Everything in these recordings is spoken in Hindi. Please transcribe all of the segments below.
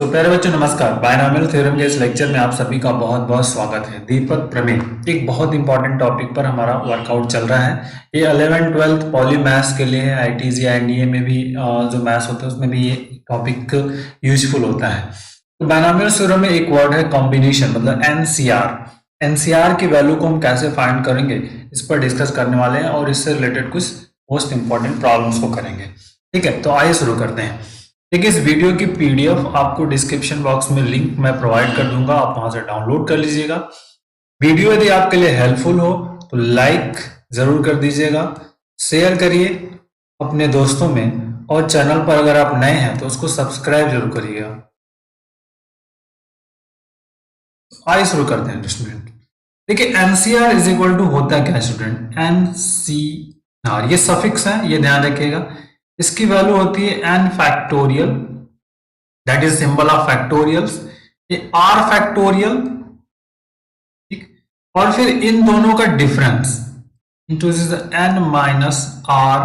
तो प्यारे बच्चों नमस्कार। बायनॉमियल थ्योरम के इस लेक्चर में आप सभी का बहुत बहुत स्वागत है। दीपक प्रमेय एक बहुत इंपॉर्टेंट टॉपिक पर हमारा वर्कआउट चल रहा है। ये 11th-12th पॉली मैथ्स के लिए है। आईटीज या एनडीए में भी जो मैथ्स होता है उसमें भी ये टॉपिक यूजफुल होता है। तो बायनॉमियल थ्योरम में एक वर्ड है कॉम्बिनेशन, मतलब एनसीआर। एनसीआर की वैल्यू को हम कैसे फाइंड करेंगे इस पर डिस्कस करने वाले हैं और इससे रिलेटेड कुछ मोस्ट इंपॉर्टेंट प्रॉब्लम्स को करेंगे। ठीक है, तो आइए शुरू करते हैं। देखिए, इस वीडियो की पीडीएफ आपको डिस्क्रिप्शन बॉक्स में लिंक मैं प्रोवाइड कर दूंगा, आप वहां से डाउनलोड कर लीजिएगा। वीडियो यदि आपके लिए हेल्पफुल हो तो लाइक जरूर कर दीजिएगा, शेयर करिए अपने दोस्तों में, और चैनल पर अगर आप नए हैं तो उसको सब्सक्राइब जरूर करिएगा। आइए शुरू करते हैं स्टूडेंट। देखिए, एनसीआर इज इक्वल टू होता क्या है स्टूडेंट? एनसीआर ये सफिक्स है, ये ध्यान रखिएगा। इसकी वैल्यू होती है N factorial, that is symbol of factorials. ये आर फैक्टोरियल, ठीक, और फिर इन दोनों का difference into N minus R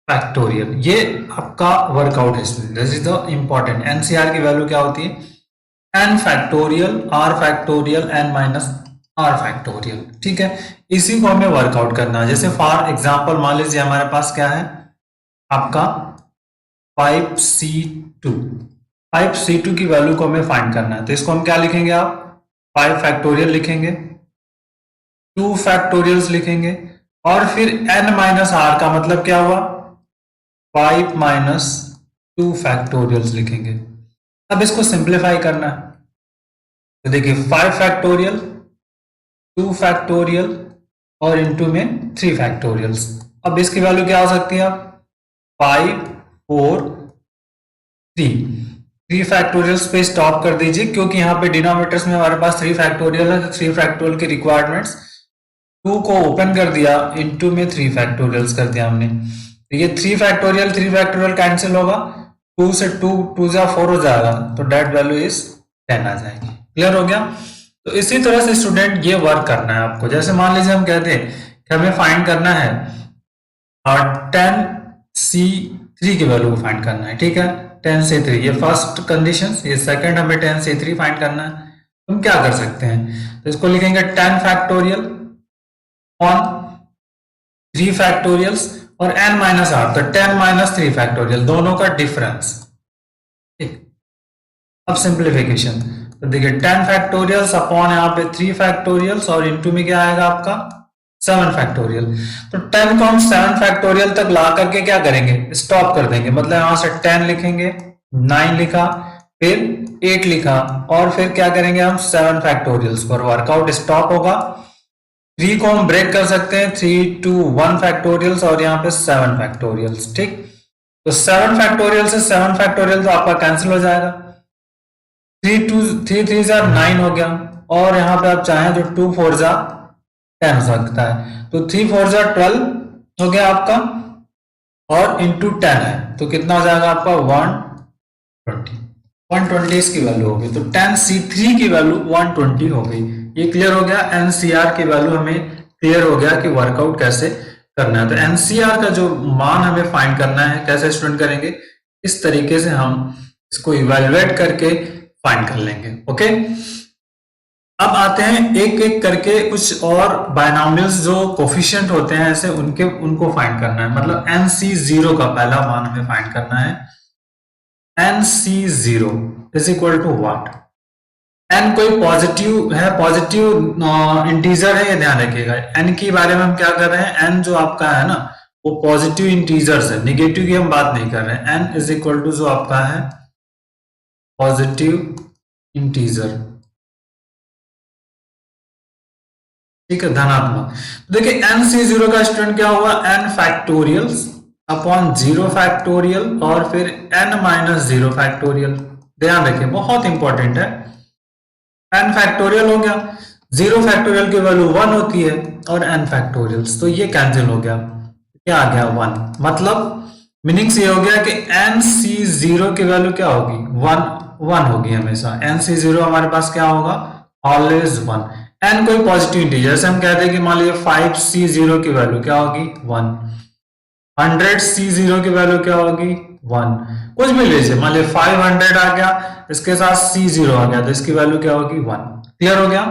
factorial. ये आपका वर्कआउट है student, this is the important. NCR की वैल्यू क्या होती है? N factorial, R factorial, N minus R factorial. ठीक है, इसी को हमें वर्कआउट करना है। जैसे फॉर एग्जाम्पल मान लीजिए हमारे पास क्या है आपका 5c2। 5c2 की वैल्यू को हमें फाइंड करना है, तो इसको हम क्या लिखेंगे? आप 5 फैक्टोरियल लिखेंगे, 2 फैक्टोरियल्स लिखेंगे, और फिर n माइनस आर का मतलब क्या हुआ? 5 माइनस 2 फैक्टोरियल्स लिखेंगे। अब इसको सिंप्लीफाई करना है, तो देखिए 5 फैक्टोरियल, 2 फैक्टोरियल और इनटू में 3 फैक्टोरियल्स। अब इसकी वैल्यू क्या हो सकती है? 5 4 3 फैक्टोरियल्स पे स्टॉप कर दीजिए, क्योंकि यहाँ पे डिनोमिनेटर्स में हमारे पास 3 फैक्टोरियल है, तो 3 फैक्टोरियल की रिक्वायरमेंट्स 2 को ओपन कर दिया, इनटू में 3 फैक्टोरियल्स कर दिया हमने। तो ये 3 फैक्टोरियल कैंसिल होगा, 2 से 2 जा 4 हो जाएगा, तो डेट वैल्यू इज 10 आ जाएगी। क्लियर हो गया? तो इसी तरह से स्टूडेंट ये वर्क करना है आपको। जैसे मान लीजिए हम कहते हैं कि हमें फाइंड करना है 10c3 की वैल्यू को फाइंड करना है। ठीक है, 10c3 ये फर्स्ट कंडीशन, ये सेकंड हमें 10c3 फाइंड करना है। हम क्या कर सकते हैं? तो इसको लिखेंगे 10 फैक्टोरियल ऑन 3 फैक्टोरियल्स और n माइनस आर, तो 10 माइनस 3 फैक्टोरियल, दोनों का डिफरेंस। ठीक, अब सिंप्लीफिकेशन, तो देखिए 10 फैक्टोरियल्स अपॉन यहाँ पे 3 फैक्टोरियल्स और इनटू में क्या आएगा आपका 7 फैक्टोरियल। तो 10 को हम 7 फैक्टोरियल तक ला करके क्या करेंगे? स्टॉप कर देंगे, मतलब यहां से 10 लिखेंगे, 9 लिखा, फिर 8 लिखा, और फिर क्या करेंगे हम 7 फैक्टोरियल्स पर वर्कआउट स्टॉप होगा। 3 को हम ब्रेक कर सकते हैं, 3 2 1 फैक्टोरियल्स और यहाँ पे 7 फैक्टोरियल्स। ठीक, तो 7 फैक्टोरियल से 7 फैक्टोरियल तो आपका कैंसिल हो जाएगा, 3 3 जा 9 हो गया, और यहाँ पे आप चाहें तो 2 4 जा 10 हो सकता है, तो 3 4 जा 12 हो गया आपका, और इंटू 10 है तो कितना हो जाएगा आपका 120 इसकी वैल्यू होगी। तो 10c3 की वैल्यू 120 हो गई। ये क्लियर हो गया, एनसीआर की वैल्यू हमें क्लियर हो गया कि वर्कआउट कैसे करना है। तो एनसीआर का जो मान हमें फाइंड करना है, कैसे स्टूडेंट करेंगे? इस तरीके से हम इसको इवेलुएट करके फाइंड कर लेंगे। ओके, अब आते हैं एक एक करके कुछ और बायनॉमियल्स जो कोफिशिएंट होते हैं ऐसे, उनको फाइंड करना है। मतलब NC0 का पहला मान हमें फाइंड करना है। NC0 is equal to what? n कोई पॉजिटिव है, पॉजिटिव इंटीजर है, ये ध्यान रखिएगा। n के बारे में हम क्या कर रहे हैं? n जो आपका है ना वो पॉजिटिव इंटीजर्स है, निगेटिव की हम बात नहीं कर रहे हैं। n इज इक्वल टू जो आपका है पॉजिटिव इंटीजर, ठीक है, धनात्मक। देखिए NC0 का स्टूडेंट क्या हुआ? n फैक्टोरियल्स अपॉन 0 फैक्टोरियल और फिर n माइनस 0 फैक्टोरियल। ध्यान रखिए, बहुत इंपॉर्टेंट है। n फैक्टोरियल हो गया, 0 फैक्टोरियल की वैल्यू 1 होती है, और n फैक्टोरियल्स, तो ये कैंसिल हो गया, क्या आ गया 1। मतलब मीनिंग्स ये हो गया कि NC0 की वैल्यू क्या होगी? 1 होगी हमेशा। NC0 हमारे पास क्या होगा? ऑलवेज 1। n कोई पॉजिटिव इंटीजर, जैसे हम कहते हैं कि मान लीजिए 5c0 की वैल्यू क्या होगी? 1। 100c0 की वैल्यू क्या होगी? 1। कुछ भी लीजिए, मान लीजिए 500 आ गया, इसके साथ सी जीरो आ गया तो इसकी वैल्यू क्या होगी 1। क्लियर हो गया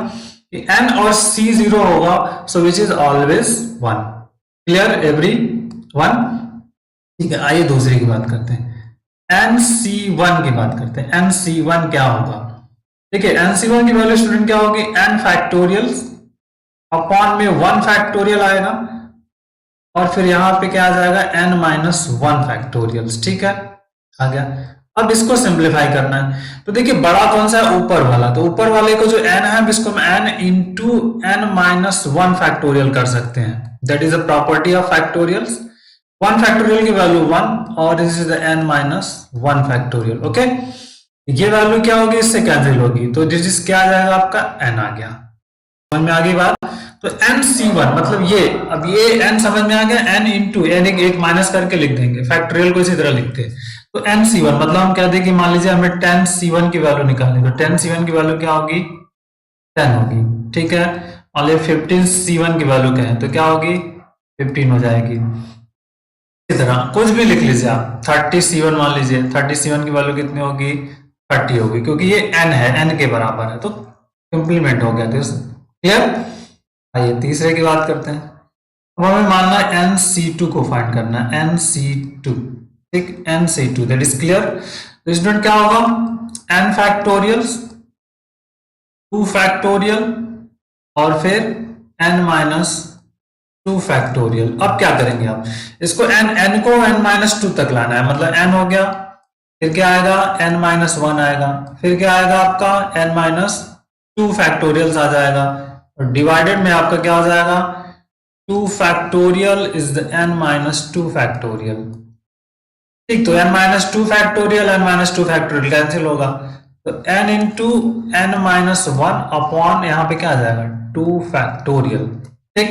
कि n और c जीरो होगा so which is always 1। Clear everyone. ठीक है, आइए दूसरी की बात करते हैं, nc1 की बात करते हैं। nc1 क्या होगा? देखिए nc1 की वैल्यू स्टूडेंट क्या होगी, n फैक्टोरियल अपॉन में 1 फैक्टोरियल आएगा और फिर यहां पे क्या आ जाएगा n माइनस 1 फैक्टोरियल। ठीक है, आ गया। अब इसको सिंप्लीफाई करना है तो देखिए बड़ा कौन सा है, ऊपर वाला। तो ऊपर वाले को जो n है इसको हम n into n minus 1 factorial कर सकते हैं। That is a property of factorials. 1 factorial की वैल्यू 1 और this is the n minus 1 factorial. Okay, ये वैल्यू क्या होगी, इससे कैंसिल होगी तो दिस क्या आ जाएगा आपका n आ गया। समझ में आ गई बात? तो nc1 मतलब ये, अब ये n समझ में आ गया, n इंटू n एक माइनस करके लिख देंगे, फैक्टोरियल को इसी तरह लिखते हैं। तो nc1 मतलब हम कहते हैं कि मान लीजिए हमें 10c1 की वैल्यू निकालनी, तो 10c1 की वैल्यू क्या होगी, 10 होगी। ठीक है, मान लीजिए 15c1 की वैल्यू क्या है तो क्या होगी, 15 हो जाएगी। इसी तरह कुछ भी लिख लीजिए आप, 30c1 मान लीजिए, 30c1 की वैल्यू कितनी होगी, 30 होगी, क्योंकि ये n है, n के बराबर है तो कंप्लीमेंट हो गया। क्लियर? आइए तीसरे की बात करते हैं। अब हमें मानना है nc2 को फाइंड करना है, nc2। ठीक, nc2 दैट इज क्लियर। तो स्टूडेंट क्या होगा, n फैक्टोरियल 2 फैक्टोरियल और फिर n माइनस 2 फैक्टोरियल। अब क्या करेंगे आप, इसको n को n माइनस 2 तक लाना है, मतलब n हो गया, फिर क्या आएगा n माइनस 1 आएगा, फिर क्या आएगा आपका n माइनस 2 फैक्टोरियल आ जाएगा और डिवाइडेड में आपका क्या हो जाएगा, 2 factorial is the n minus 2 factorial. ठीक, तो n minus 2 factorial n minus 2 factorial cancel होगा तो n into n minus 1 upon यहाँ पे क्या आ जाएगा 2 फैक्टोरियल। ठीक,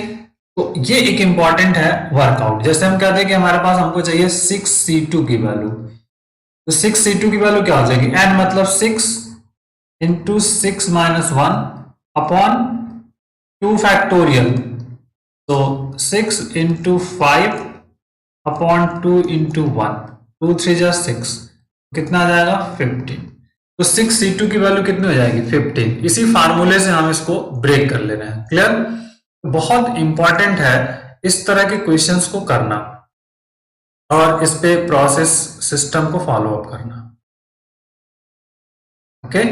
तो ये एक इंपॉर्टेंट है वर्कआउट। जैसे हम कहते हैं कि हमारे पास हमको चाहिए 6c2 की वैल्यू, तो 6c2 की वैल्यू क्या हो जाएगी, n मतलब 6 इंटू 6 माइनस 1 अपॉन 2 फैक्टोरियल, तो 6 इंटू 5 अपॉन 2 इंटू 1, 2 3 जा 6, कितना आ जाएगा 15। तो 6c2 की वैल्यू कितनी हो जाएगी 15। इसी फार्मूले से हम इसको ब्रेक कर ले रहे हैं। क्लियर? बहुत इंपॉर्टेंट है इस तरह के क्वेश्चंस को करना और इस पे प्रोसेस सिस्टम को फॉलो अप करना। ओके,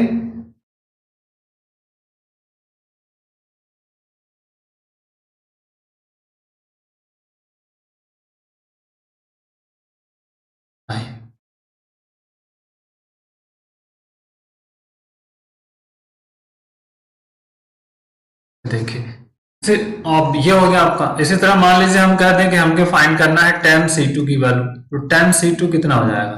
देखिए फिर अब ये हो गया आपका। इसी तरह मान लीजिए हम कहते हैं कि हमको फाइंड करना है 10c2 की वैल्यू, तो 10c2 कितना हो जाएगा,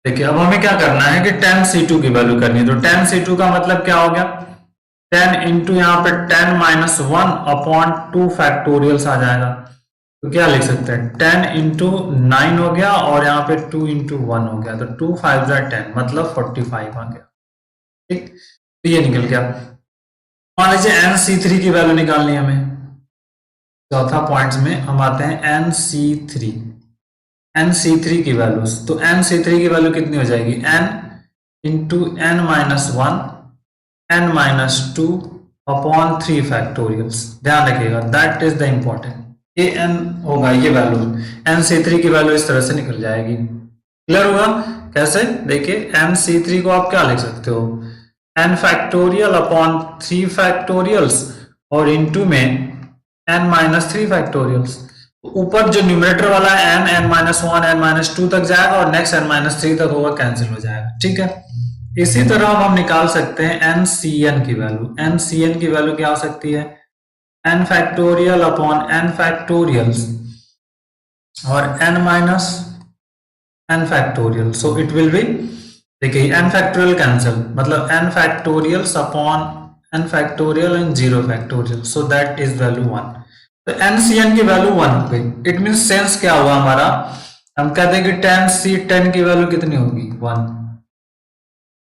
देखिए अब हमें क्या करना है कि 10c2 की वैल्यू करनी है। तो 10c2 का मतलब क्या हो गया, 10 इंटू यहाँ पे 10 माइनस 1 अपॉन 2 फैक्टोरियल्स आ जाएगा। तो क्या लिख सकते हैं 10 इंटू 9 हो गया और यहाँ पे 2 इंटू 1 हो गया, तो 2 5 10 मतलब 45 आ गया। ठीक, तो ये निकल गया। मान लीजिए nc3 की वैल्यू निकालनी है हमें, चौथा पॉइंट्स में हम आते हैं nc3। nc3 की वैल्यूज, तो nc3 की वैल्यू कितनी हो जाएगी, n into n minus 1 n minus 2 upon 3 factorials. ध्यान रखिएगा दैट इज द इंपॉर्टेंट, ये n होगा, ये वैल्यू nc3 की वैल्यू इस तरह से निकल जाएगी। क्लियर होगा कैसे, देखिए nc3 को आप क्या लिख सकते हो, n फैक्टोरियल अपॉन 3 फैक्टोरियल्स और इंटू में n माइनस 3 फैक्टोरियल्स। ऊपर जो न्यूमरेटर वाला है n n minus 1 n minus 2 तक जाएगा और नेक्स्ट n माइनस 3 तक होगा, कैंसिल हो जाएगा। ठीक है, इसी तरह हम निकाल सकते हैं ncn की वैल्यू। ncn की वैल्यू क्या हो सकती है, n factorial upon n factorials और n minus n factorial, so it will be, देखिए n फैक्टोरियल कैंसिल मतलब n factorials upon n factorial and 0 factorial, so that is value 1। तो ncn की वैल्यू 1 हो गई। इट मीन सेंस क्या हुआ हमारा, हम कहते हैं कि 10 की वैल्यू कितनी होगी 1।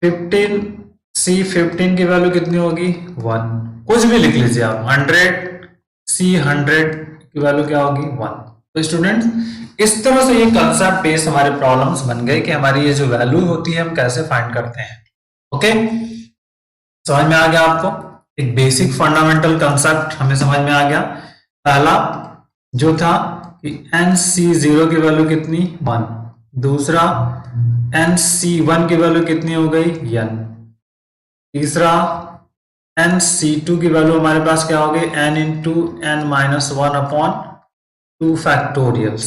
15 की वैल्यू कितनी होगी 1, कुछ भी लिख लीजिए आप, 100 की वैल्यू क्या होगी 1। तो स्टूडेंट्स इस तरह से ये कंसेप्ट बेस्ड हमारे प्रॉब्लम्स बन गए कि हमारी ये जो वैल्यू होती है हम कैसे फाइंड करते हैं। ओके, समझ में आ गया आपको, एक बेसिक फंडामेंटल कंसेप्ट हमें समझ में आ गया। पहला जो था कि NC0 की वैल्यू कितनी 1, दूसरा NC1 की वैल्यू कितनी हो गई n, तीसरा NC2 की वैल्यू हमारे पास क्या हो गई n into n minus 1 upon 2 factorials,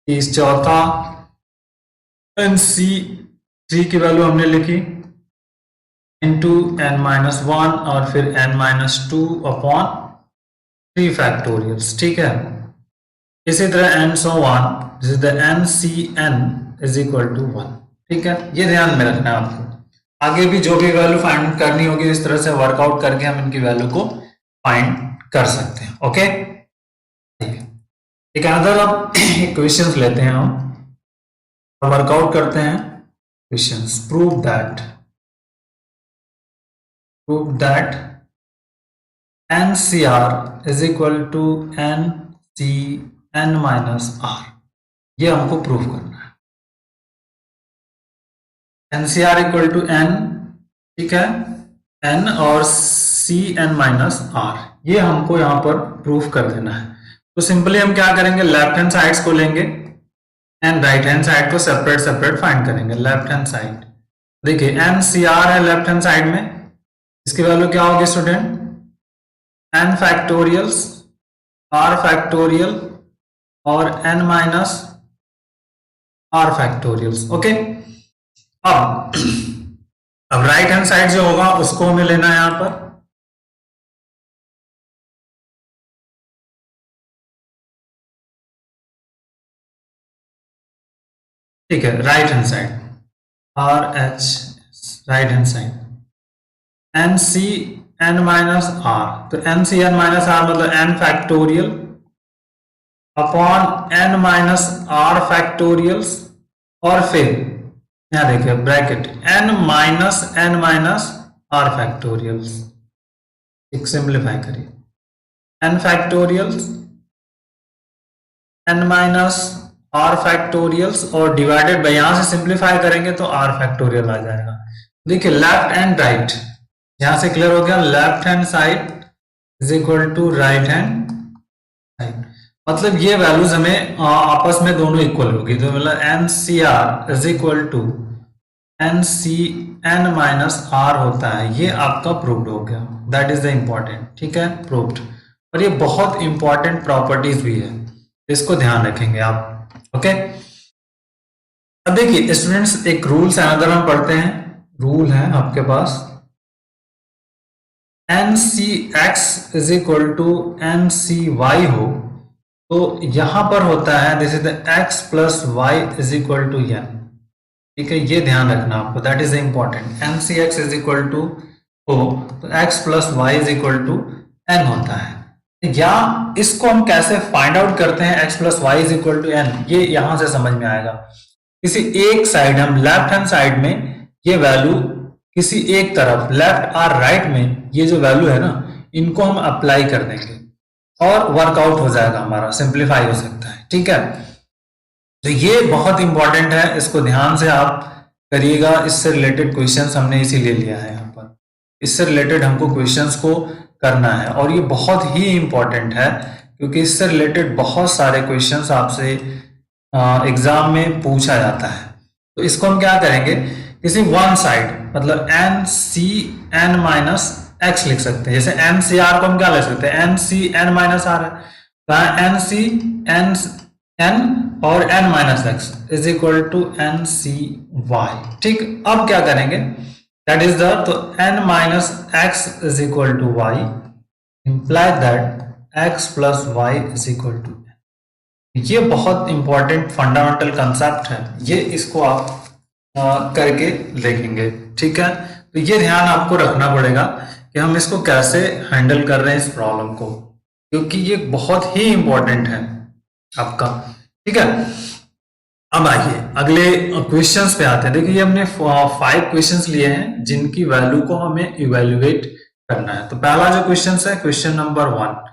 चौथा NC3 की वैल्यू हमने लिखी इंटू n माइनस 1 और फिर n माइनस 2 अपॉन 3 फैक्टोरियल्स। ठीक है, इसी तरह and so on, this is the NCN is equal to 1। ठीक है, ये ध्यान में रखना है आपको, आगे भी जो भी वैल्यू फाइंड करनी होगी इस तरह से वर्कआउट करके हम इनकी वैल्यू को फाइंड कर सकते हैं। ओके, एक अनदर अब क्वेश्चंस लेते हैं, हम वर्कआउट करते हैं questions. Prove that NCR is equal to NCN minus R, ये हमको प्रूव करना है। NCR इक्वल टू N, ठीक है, N और CN माइनस R, ये हमको यहां पर प्रूव कर देना है। तो सिंपली हम क्या करेंगे, लेफ्ट हैंड साइड्स को लेंगे एंड राइट हैंड साइड को सेपरेट फाइंड करेंगे। लेफ्ट हैंड साइड देखिए NCR है लेफ्ट हैंड साइड में, इसकी वैल्यू क्या होगी student n factorials R factorial और n minus R factorials. Okay, अब राइट हैंड साइड जो होगा उसको हमें लेना है यहां पर। ठीक है, right hand side RH, right hand side NCN minus R, तो NCN माइनस R मतलब n factorial upon n minus R factorials, और फिर यहां देखिए bracket n minus R factorials, एक सिंप्लीफाई करिए n factorials n minus R factorials और डिवाइडेड बाय, यहां से सिंप्लीफाई करेंगे तो R फैक्टोरियल आ जाएगा। देखिए लेफ्ट एंड राइट, यहां से क्लियर हो गया, left hand side is equal to right hand side, मतलब ये वैल्यूज हमें आपस में दोनों इक्वल होगी, तो मतलब NCR is equal to NCN minus R होता है, ये आपका प्रूव्ड हो गया, दैट इज द इंपॉर्टेंट। ठीक है, प्रूव्ड, और ये बहुत इंपॉर्टेंट प्रॉपर्टीज भी है, इसको ध्यान रखेंगे आप। ओके, अब देखिए स्टूडेंट्स एक रूल्स अनदर हम पढ़ते हैं, रूल है आपके पास NCX is equal to NCY हो, तो यहां पर होता है this is the x plus y is equal to n। ठीक है, ये ध्यान रखना आपको, that is important. NCX is equal to हो तो x plus y is equal to n होता है, या इसको हम कैसे फाइंड आउट करते हैं x plus y is equal to n, ये यहां से समझ में आएगा। किसी एक साइड हम लेफ्ट हैंड साइड में ये वैल्यू किसी एक तरफ लेफ्ट और राइट में ये जो वैल्यू है ना, इनको हम अप्लाई कर देंगे और वर्कआउट हो जाएगा हमारा, सिंप्लीफाई हो सकता है। ठीक है, तो ये बहुत इंपॉर्टेंट है, इसको ध्यान से आप करिएगा। इससे रिलेटेड क्वेश्चंस हमने इसीलिए लिया है यहाँ पर, इससे रिलेटेड हमको क्वेश्चंस को करना है, और ये बहुत ही इंपॉर्टेंट है क्योंकि इससे रिलेटेड बहुत सारे क्वेश्चंस आपसे एग्जाम में पूछा जाता है। तो इसको हम क्या करेंगे, किसी वन साइड मतलब NCN माइनस x लिख सकते हैं, जैसे NCR को हम क्या लिख सकते हैं, NCN माइनस R है, तो NCN और n minus x is equal to NCY। ठीक, अब क्या करेंगे, दैट इज द, तो n minus x is equal to y imply that x plus y is equal to n। ये बहुत इंपॉर्टेंट फंडामेंटल कंसेप्ट है, ये इसको आप करके देखेंगे। ठीक है, तो ये ध्यान आपको रखना पड़ेगा कि हम इसको कैसे हैंडल कर रहे हैं इस प्रॉब्लम को, क्योंकि ये बहुत ही इंपॉर्टेंट है आपका। ठीक है, अब आइए अगले क्वेश्चंस पे आते हैं। देखिए ये हमने 5 क्वेश्चंस लिए हैं जिनकी वैल्यू को हमें इवेल्युएट करना है। तो पहला जो क्वेश्चन है, क्वेश्चन नंबर 1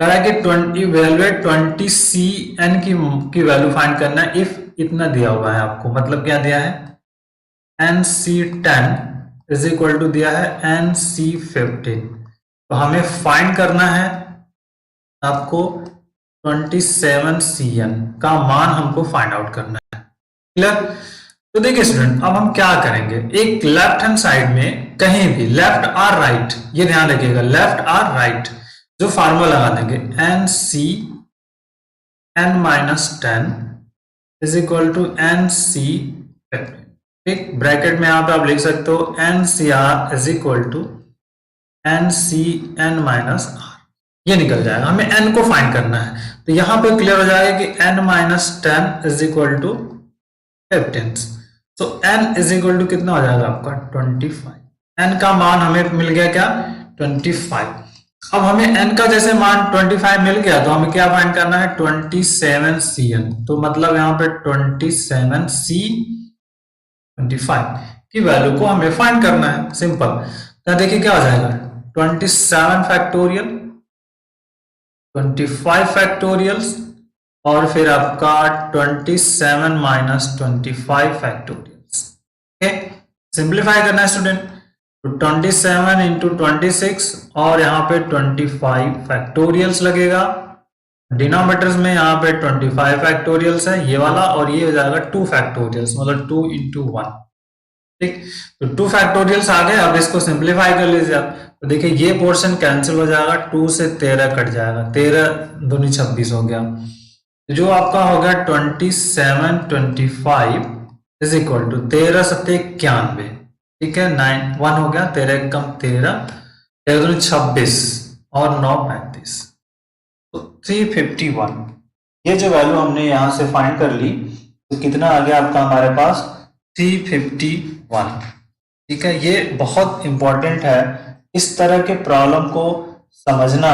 कह रहा है कि 20 इवेल्युएट 20 सी एन की वैल्यू फाइंड करना है इफ इतना दिया हुआ है आपको। मतलब क्या दिया है, N C 10 is equal to दिया है एन सी 15। तो हमें फाइंड करना है आपको 27 सी एन का मान हमको फाइंड आउट करना है। क्लियर? तो देखिए स्टूडेंट, अब हम क्या करेंगे, एक लेफ्ट हैंड साइड में कहीं भी लेफ्ट और राइट, ये ध्यान रखिएगा, लेफ्ट और राइट जो फार्मूला लगा देंगे, N C N minus 10 is equal to N C 15। ठीक, ब्रैकेट में यहां पे आप लिख सकते हो N C R is equal to N C N minus R, ये निकल जाएगा। हमें एन को फाइंड करना है, तो यहां पे क्लियर हो जाएगा कि N minus 10 is equal to 15। तो n इज इक्वल टू कितना हो जाएगा आपका 25। n का मान हमें मिल गया क्या, 25। अब हमें n का जैसे मान 25 मिल गया, तो हमें क्या फाइंड करना है 27 cn। तो मतलब यहाँ पे 27 c 25 की वैल्यू को हमें फाइंड करना है, सिंपल। तो देखिए क्या हो जाएगा 27 फैक्टोरियल 25 फैक्टोरियल्स और फिर आपका 27 माइनस 25 फैक्टोरियल्स। ओके, सिंप्लीफाई करना है स्टूडेंट, तो 27 इंटू 26 और यहाँ पे 25 फैक्टोरियल्स लगेगा। डिनोमिनेटर्स में यहाँ पे 25 फैक्टोरियल्स है ये वाला, और ये हो जाएगा 2 फैक्टोरियल्स, मतलब 2 इंटू 1। ठीक, तो 2 फैक्टोरियल्स आ गए। अब इसको सिंप्लीफाई कर लीजिए आप, तो देखिए ये पोर्शन कैंसिल हो जाएगा, 2 से 13 कट जाएगा, 13 दूनी 26 हो गया। जो आपका होगा 27 25 इज इक्वल टू 13 सत्ते 91। ठीक है, 9 1 हो गया, 13 कम 13, 13 दूनी 26 और 9 35, तो 351। ये जो वैल्यू हमने यहां से फाइंड कर ली, तो कितना आ गया आपका हमारे पास 351। ठीक है, ये बहुत इंपॉर्टेंट है इस तरह के प्रॉब्लम को समझना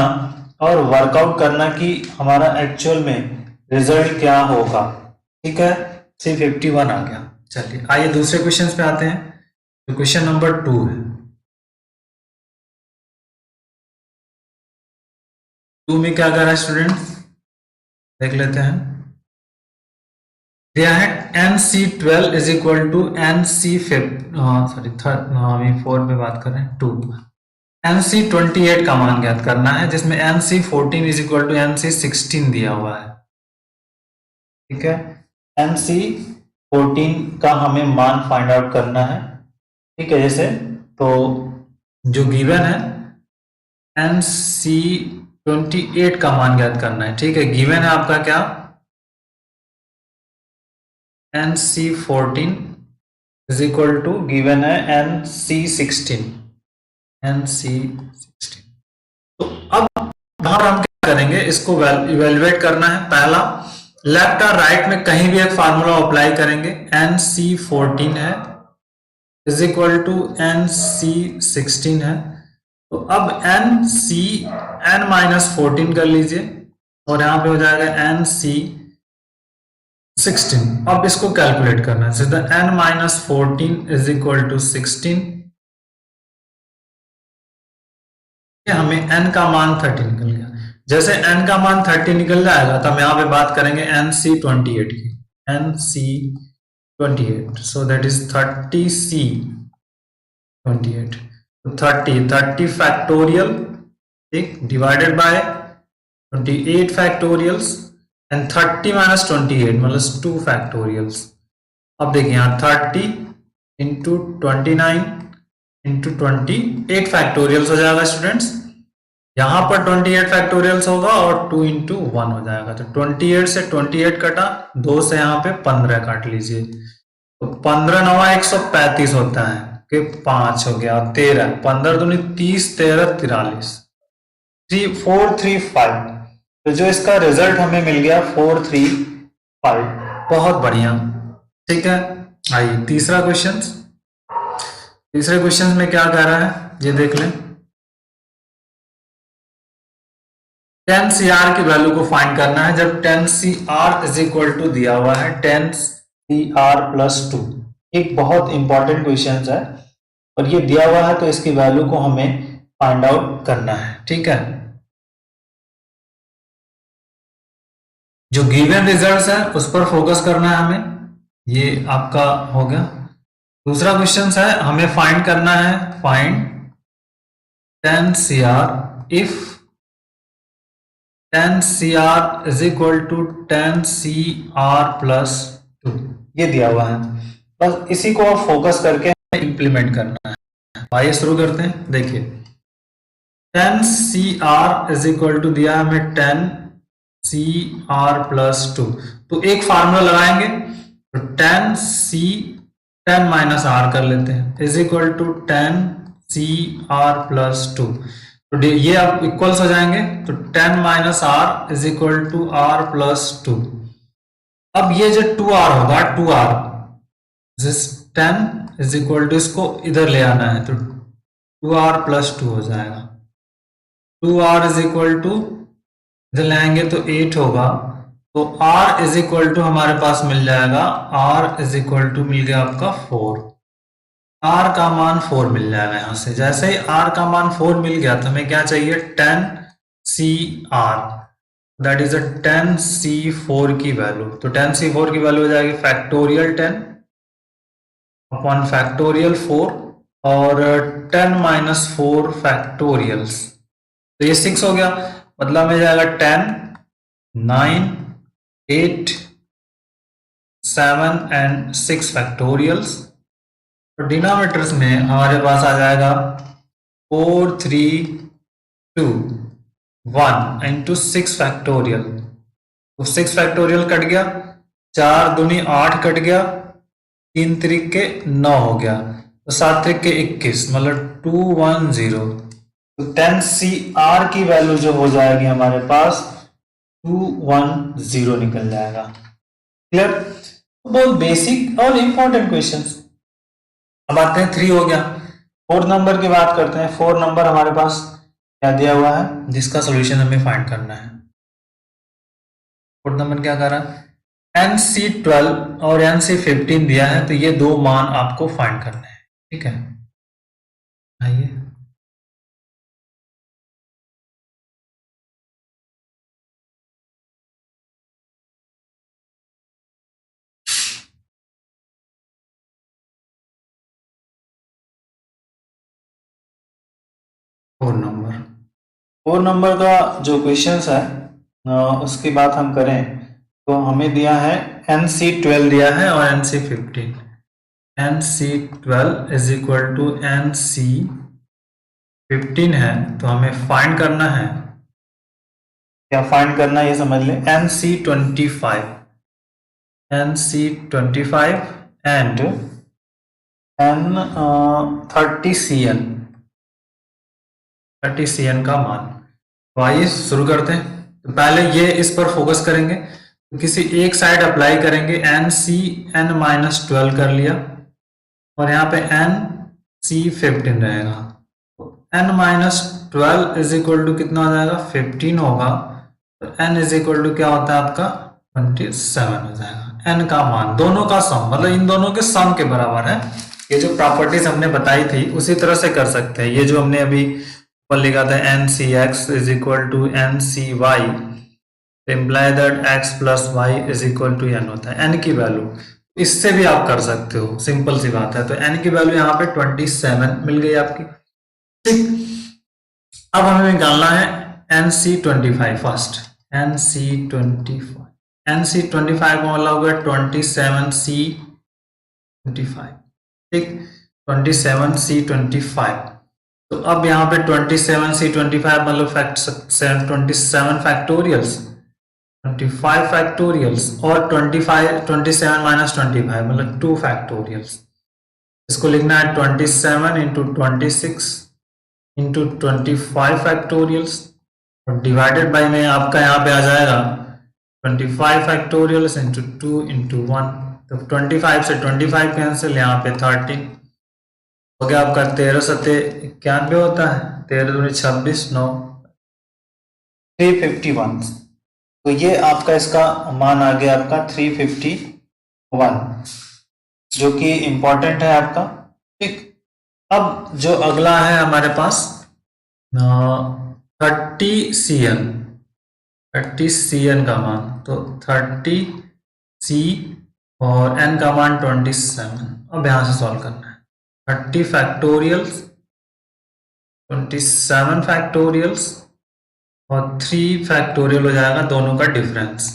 और वर्कआउट करना कि हमारा एक्चुअल में रिजल्ट क्या होगा। ठीक है, 351 आ गया। चलिए आइए दूसरे क्वेश्चन पे आते हैं, तो क्वेश्चन नंबर 2 है। 2 में क्या कर रहा है स्टूडेंट, देख लेते हैं। दिया है N C 12 is equal to N C 4 पे बात कर रहे हैं 2। एन सी 28 का मान ज्ञात करना है, जिसमें N C 14 is equal to N C 16 दिया हुआ है। ठीक है, एन सी 14 का हमें मान फाइंड आउट करना है। ठीक है, जैसे तो जो गिवन है एन सी 28 का मान ज्ञात करना है। ठीक है, गिवन है आपका क्या, N C 14 is equal to given है एन सी 16, एन सी 16। तो अब बाहर हम क्या करेंगे, इसको इवेल्युएट करना है। पहला, लेफ्ट और राइट में कहीं भी एक फार्मूला अप्लाई करेंगे। एन सी 14 है is equal to N C 16 है, तो अब एन सी एन माइनस 14 कर लीजिए और यहां पे हो जाएगा एन सी 16। अब इसको कैलकुलेट करना है, तो N minus 14 is equal to 16। हमें n का मान 30 निकल गया। जैसे n का मान 30 निकल जाएगा तो हम यहाँ पे बात करेंगे एन सी 28 की, n C 28, so that is 30 C 28, 30 factorial, ठीक, divided by 28 factorials and 30 minus 28 मतलब 2 फैक्टोरियल्स। अब देखिए यहाँ 30 इंटू 29 इंटू 28 फैक्टोरियल्स हो जाएगा स्टूडेंट्स। यहां पर 28 फैक्टोरियल्स होगा और 2 इंटू 1 हो जाएगा, तो 28 से 28 कटा, 2 से यहाँ पे 15 काट लीजिए, तो 15 9 135 होता है कि 5 हो गया, 13 15 दूनी 30 13 43 435। तो जो इसका रिजल्ट हमें मिल गया 435, बहुत बढ़िया। ठीक है, आइए तीसरा क्वेश्चन। तीसरे क्वेश्चन में क्या कह रहा है ये देख लें। 10 CR की वैल्यू को फाइंड करना है जब 10 CR इज इक्वल टू दिया हुआ है 10 3r+2। एक बहुत इंपॉर्टेंट क्वेश्चन है और ये दिया हुआ है तो इसकी वैल्यू को हमें फाइंड आउट करना है। ठीक है, जो गिवन रिजल्ट्स है उस पर फोकस करना है हमें। ये आपका हो गया। दूसरा क्वेश्चन है, हमें फाइंड करना है, find tan CR if tan CR is equal to tan CR+2। ये दिया हुआ है, बस इसी को आप फोकस करके इंप्लीमेंट करना है। आइए शुरू करते हैं। देखिए, tan CR is equal to दिया हमें tan CR+2, तो एक फार्मूला लगाएंगे, तो tan -r कर लेते हैं is equal to tan CR+2। तो ये अब इक्वल्स हो जाएंगे, तो tan -r is equal to r+2। अब ये जो 2r होगा, 2r this tan is equal to, इसको इधर ले आना है, तो 2r+2 हो जाएगा। 2r इज इक्वल टू इधर लाएंगे तो 8 होगा, तो r इज इक्वल टू हमारे पास मिल जाएगा, r इज इक्वल टू मिल गया आपका 4। r का मान 4 मिल जाएगा। यहां से जैसे ही r का मान 4 मिल गया तो हमें क्या चाहिए, tan CR, that is a tan C4 की वैल्यू। तो tan C4 की वैल्यू हो जाएगी फैक्टोरियल 10 अपॉन फैक्टोरियल 4 और 10 - 4 फैक्टोरियल्स, तो ये 6 हो गया। मतलब में जाएगा 10, 9, 8, 7 एंड 6 फैक्टोरियल्स। तो डिनोमिनेटर्स में हमारे पास आ जाएगा 4, 3, 2, 1 इंटू 6 फैक्टोरियल। तो 6 फैक्टोरियल कट गया, 4 दूनी 8 कट गया, 3 त्रिक 9 हो गया, तो 7 त्रिक 21, मतलब 210। तो tan CR की वैल्यू जो हो जाएगी हमारे पास 210 निकल जाएगा। क्लियर? बहुत बेसिक और इंपॉर्टेंट क्वेश्चंस। अब आते हैं 3 हो गया। 4 नंबर की बात करते हैं। 4 नंबर हमारे पास क्या दिया हुआ है, जिसका सोल्यूशन हमें फाइंड करना है। 4 नंबर क्या कर रहा है, NC12 और NC15 दिया है, तो ये दो मान आपको फाइंड करने हैं। ठीक है, आइए फोर नंबर का जो क्वेश्चन है उसकी बात हम करें तो हमें दिया है NC12 दिया है और NC15। NC12 is equal to NC15 है, तो हमें फाइंड करना है, क्या फाइंड करना है ये समझ लें। NC25 एंड N30 CN का मान। तो आइए शुरू करते हैं। तो पहले ये इस पर फोकस करेंगे, तो किसी एक साइड अप्लाई करेंगे, NCN-12 कर लिया और यहाँ पे NC15 रहेगा। तो N-12 इज इक्वल टू कितना हो जाएगा, 15 होगा, तो N इज इक्वल टू क्या होता है आपका 27 हो जाएगा। N का मान, दोनों का सम, मतलब इन दोनों के सम के बराबर है। ये जो प्रॉपर्टीज हमने बताई थी उसी तरह से कर सकते हैं। ये जो हमने अभी पर लिखा था NCX is equal to NCY, imply that x plus Y is equal to n होता है। n की वैल्यू इससे भी आप कर सकते हो, सिंपल सी बात है। तो n की वैल्यू यहाँ पे 27 मिल गई आपकी। ठीक, अब हमें निकालना है NC25 फर्स्ट। NC25 का मतलब होगा 27C25। ठीक, 27C25। तो अब यहाँ पे 27C25 मतलब 27 फैक्टोरियल्स, 25 फैक्टोरियल्स और 27 माइनस 25 मतलब 2 फैक्टोरियल्स। इसको लिखना है 27 इंटू 26 इंटू 25 फैक्टोरियल्स और डिवाइडेड बाई में आपका यहाँ पे आ जाएगा 25 फैक्टोरियल्स इंटू 2 इंटू 1। तो 25 से 25 कैंसिल, यहाँ पे 13 हो गया आपका। 13 सत्ते 91 होता है, 13 दूनी 26, 9 351। तो ये आपका इसका मान आ गया आपका 351। 1, जो कि इंपॉर्टेंट है आपका। ठीक, अब जो अगला है हमारे पास 30 cn का मान, तो 30c और n का मान 27। अब यहां से सॉल्व करना है। 30 फैक्टोरियल्स, 27 फैक्टोरियल्स और 3 फैक्टोरियल हो जाएगा दोनों का डिफरेंस।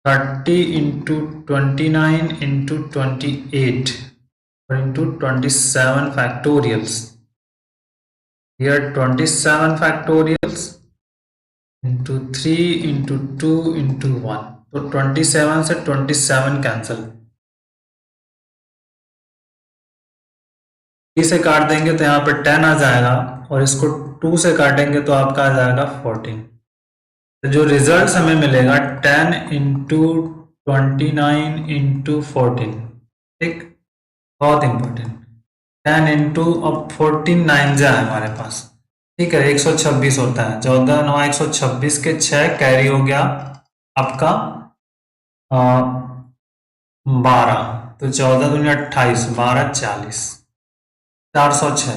30 इंटू 29 इंटू 28 और into 27 factorials. Here 27 factorials into 3 into 2 into 1, तो 27 से 27 कैंसिल, 3 से काट देंगे तो यहाँ पर 10 आ जाएगा और इसको 2 से काटेंगे तो आपका आ जाएगा 14। तो जो रिजल्ट हमें मिलेगा 10 इंटू 29 इंटू 14। ठीक, बहुत इंपॉर्टेंट। 10 इंटू अब 14 9 जा है हमारे पास। ठीक है, 126 होता है। 14 9 126 के 6 कैरी हो गया आपका 12, तो 14 दूनी 28, 12 40, 406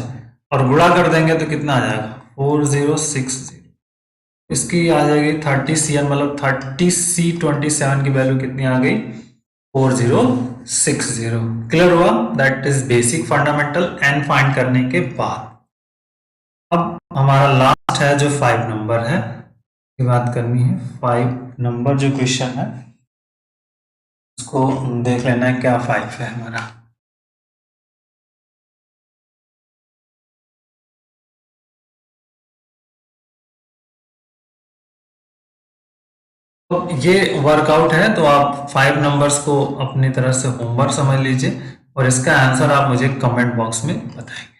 और गुणा कर देंगे तो कितना आ जाएगा 4060। इसकी आ जाएगी 30cn, मतलब 30c27 की वैल्यू कितनी आ गई 4060। क्लियर हुआ? That is basic fundamental N find करने के बाद। अब हमारा लास्ट है जो 5 नंबर है, की बात करनी है। 5 नंबर जो क्वेश्चन है उसको देख लेना है क्या 5 है हमारा। तो ये वर्कआउट है, तो आप 5 नंबर्स को अपनी तरह से होमवर्क समझ लीजिए और इसका आंसर आप मुझे कमेंट बॉक्स में बताएं।